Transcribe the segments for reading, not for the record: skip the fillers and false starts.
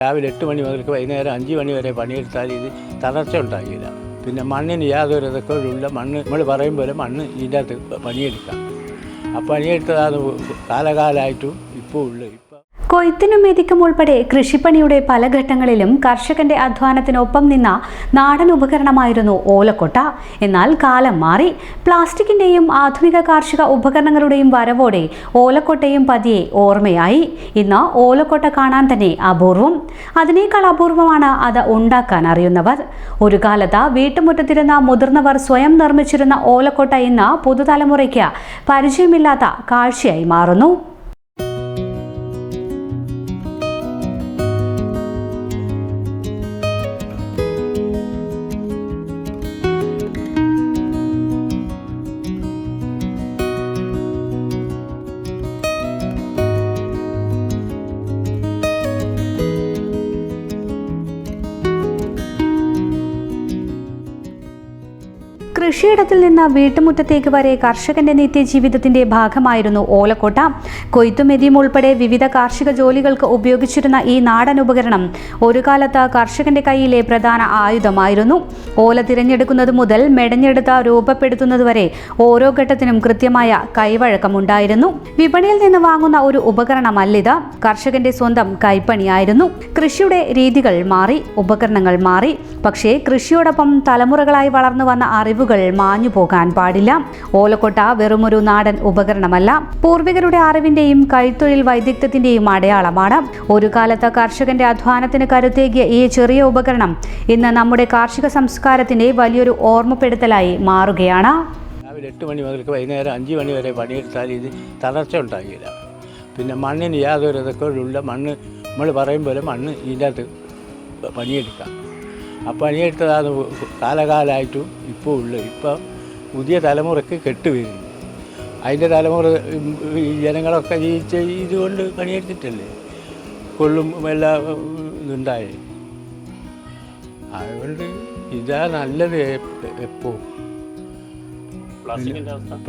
രാവിലെ 8 മണി മുതൽ വൈകുന്നേരം 5 മണി വരെ പണിയെടുത്താൽ ഇത് തളർച്ച ഉണ്ടാകില്ല. പിന്നെ മണ്ണിന് യാതൊരു ഇതൊക്കെയുള്ള മണ്ണ് നമ്മൾ പറയും പോലെ മണ്ണ് ഇതിൻ്റെ അകത്ത് പണിയെടുക്കാം. ആ പണിയെടുത്തതാണ് കാലകാലമായിട്ടും ഇപ്പോൾ ഉള്ളത്. കൊയ്ത്തിനും മെതിക്കും ഉൾപ്പെടെ കൃഷിപ്പണിയുടെ പല ഘട്ടങ്ങളിലും കർഷകന്റെ അധ്വാനത്തിനൊപ്പം നിന്ന നാടൻ ഉപകരണമായിരുന്നു ഓലക്കൊട്ട. എന്നാൽ കാലം മാറി. പ്ലാസ്റ്റിക്കിന്റെയും ആധുനിക കാർഷിക ഉപകരണങ്ങളുടെയും വരവോടെ ഓലക്കൊട്ടയും പതിയെ ഓർമ്മയായി. ഇന്ന് ഓലക്കൊട്ട കാണാൻ തന്നെ അപൂർവം. അതിനേക്കാൾ അപൂർവമാണ് അത് ഉണ്ടാക്കാൻ അറിയുന്നവർ. ഒരു കാലത്ത് വീട്ടുമുറ്റത്തിരുന്ന മുതിർന്നവർ സ്വയം നിർമ്മിച്ചിരുന്ന ഓലക്കൊട്ട ഇന്ന് പുതുതലമുറയ്ക്ക് പരിചയമില്ലാത്ത കാഴ്ചയായി മാറുന്നു. കൃഷിയിടത്തിൽ നിന്ന് വീട്ടുമുറ്റത്തേക്ക് വരെ കർഷകന്റെ നിത്യജീവിതത്തിന്റെ ഭാഗമായിരുന്നു ഓലക്കൊട്ട. കൊയ്ത്തുമെതിയും ഉൾപ്പെടെ വിവിധ കാർഷിക ജോലികൾക്ക് ഉപയോഗിച്ചിരുന്ന ഈ നാടൻ ഉപകരണം ഒരു കാലത്ത് കർഷകന്റെ കയ്യിലെ പ്രധാന ആയുധമായിരുന്നു. ഓല തിരഞ്ഞെടുക്കുന്നത് മുതൽ മെടഞ്ഞെടുത്ത് രൂപപ്പെടുത്തുന്നതുവരെ ഓരോ ഘട്ടത്തിനും കൃത്യമായ കൈവഴക്കമുണ്ടായിരുന്നു. വിപണിയിൽ നിന്ന് വാങ്ങുന്ന ഒരു ഉപകരണമല്ലിത്. കർഷകന്റെ സ്വന്തം കൈപ്പണിയായിരുന്നു. കൃഷിയുടെ രീതികൾ മാറി, ഉപകരണങ്ങൾ മാറി. പക്ഷേ കൃഷിയോടൊപ്പം തലമുറകളായി വളർന്നു വന്ന അറിവുകൾ മാഞ്ഞു പോകാൻ പാടില്ല. ഓലക്കൊട്ട വെറുമൊരു നാടൻ ഉപകരണമല്ല, പൂർവികരുടെ അറിവിന്റെയും കൈത്തൊഴിൽ വൈദഗ്ധ്യത്തിന്റെയും അടയാളമാണ്. ഒരു കാലത്ത് കർഷകന്റെ അധ്വാനത്തിന് കരുത്തേകിയ ഈ ചെറിയ ഉപകരണം ഇന്ന് നമ്മുടെ കാർഷിക സംസ്കാരത്തിന്റെ വലിയൊരു ഓർമ്മപ്പെടുത്തലായി മാറുകയാണ്. രാവിലെ 8 മണി മുതൽ വൈകുന്നേരം 5 മണി വരെ പണിയെടുത്താൽ ഇത് തളർച്ച ഉണ്ടാകില്ല. പിന്നെ മണ്ണിന് യാതൊരു ഇതൊക്കെയുള്ള മണ്ണ് നമ്മൾ പറയും പോലെ മണ്ണ് ഇതിൻ്റെ അകത്ത് പണിയെടുക്കാം. ആ പണിയെടുത്തതാണ് കാലകാലമായിട്ടും ഇപ്പോൾ ഉള്ളത്. ഇപ്പോൾ പുതിയ തലമുറയ്ക്ക് കെട്ടുവരുന്നു. അതിൻ്റെ തലമുറ ജനങ്ങളൊക്കെ ഇതുകൊണ്ട് പണിയെടുത്തിട്ടല്ലേ കൊള്ളും എല്ലാ ഇതുണ്ടായത്. അതുകൊണ്ട് ഇതാ നല്ലത്. എപ്പോൾ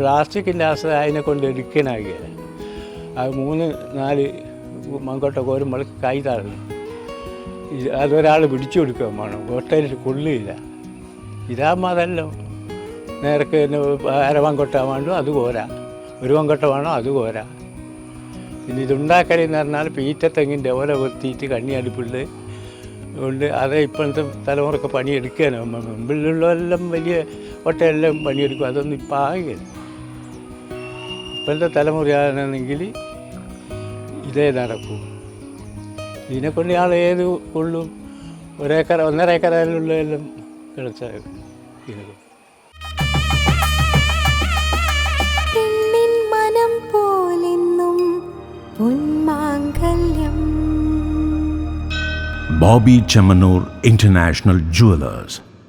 പ്ലാസ്റ്റിക്കിൻ്റെ അവസ്ഥ അതിനെ കൊണ്ട് എടുക്കാനാകിയ അത് 3-4 മങ്കോട്ട കോരുമ്പോൾ കൈ താഴുന്നു. അതൊരാൾ പിടിച്ചു കൊടുക്കാൻ വേണം. കൊട്ടയിൽ കൊള്ളില്ല. ഇതാകുമ്പോൾ അതല്ലോ നേരക്ക് അരവങ്കൊട്ട വേണ്ടോ അത് പോരാ, ഒരു വങ്കൊട്ട വേണോ അത് പോരാ. പിന്നെ ഇതുണ്ടാക്കലെന്ന് പറഞ്ഞാൽ പീറ്റത്തെങ്ങിൻ്റെ ഓല കൊത്തിയിട്ട് കണ്ണി അടുപ്പിൽ കൊണ്ട് അത് ഇപ്പോഴത്തെ തലമുറക്ക് പണിയെടുക്കാനോ മുമ്പിലുള്ളതെല്ലാം വലിയ ഒട്ടയെല്ലാം പണിയെടുക്കും. അതൊന്നും ഇപ്പം ആകില്ല. ഇപ്പോഴത്തെ തലമുറയാണെങ്കിൽ ഇതേ നടക്കൂ. ഇതിനെക്കൊണ്ട് ആൾ ഏത് കൊള്ളും? 1-1.5 ഏക്കറിലുള്ള എല്ലാം കിടച്ചാൽ Bobby Chamanur International Jewelers.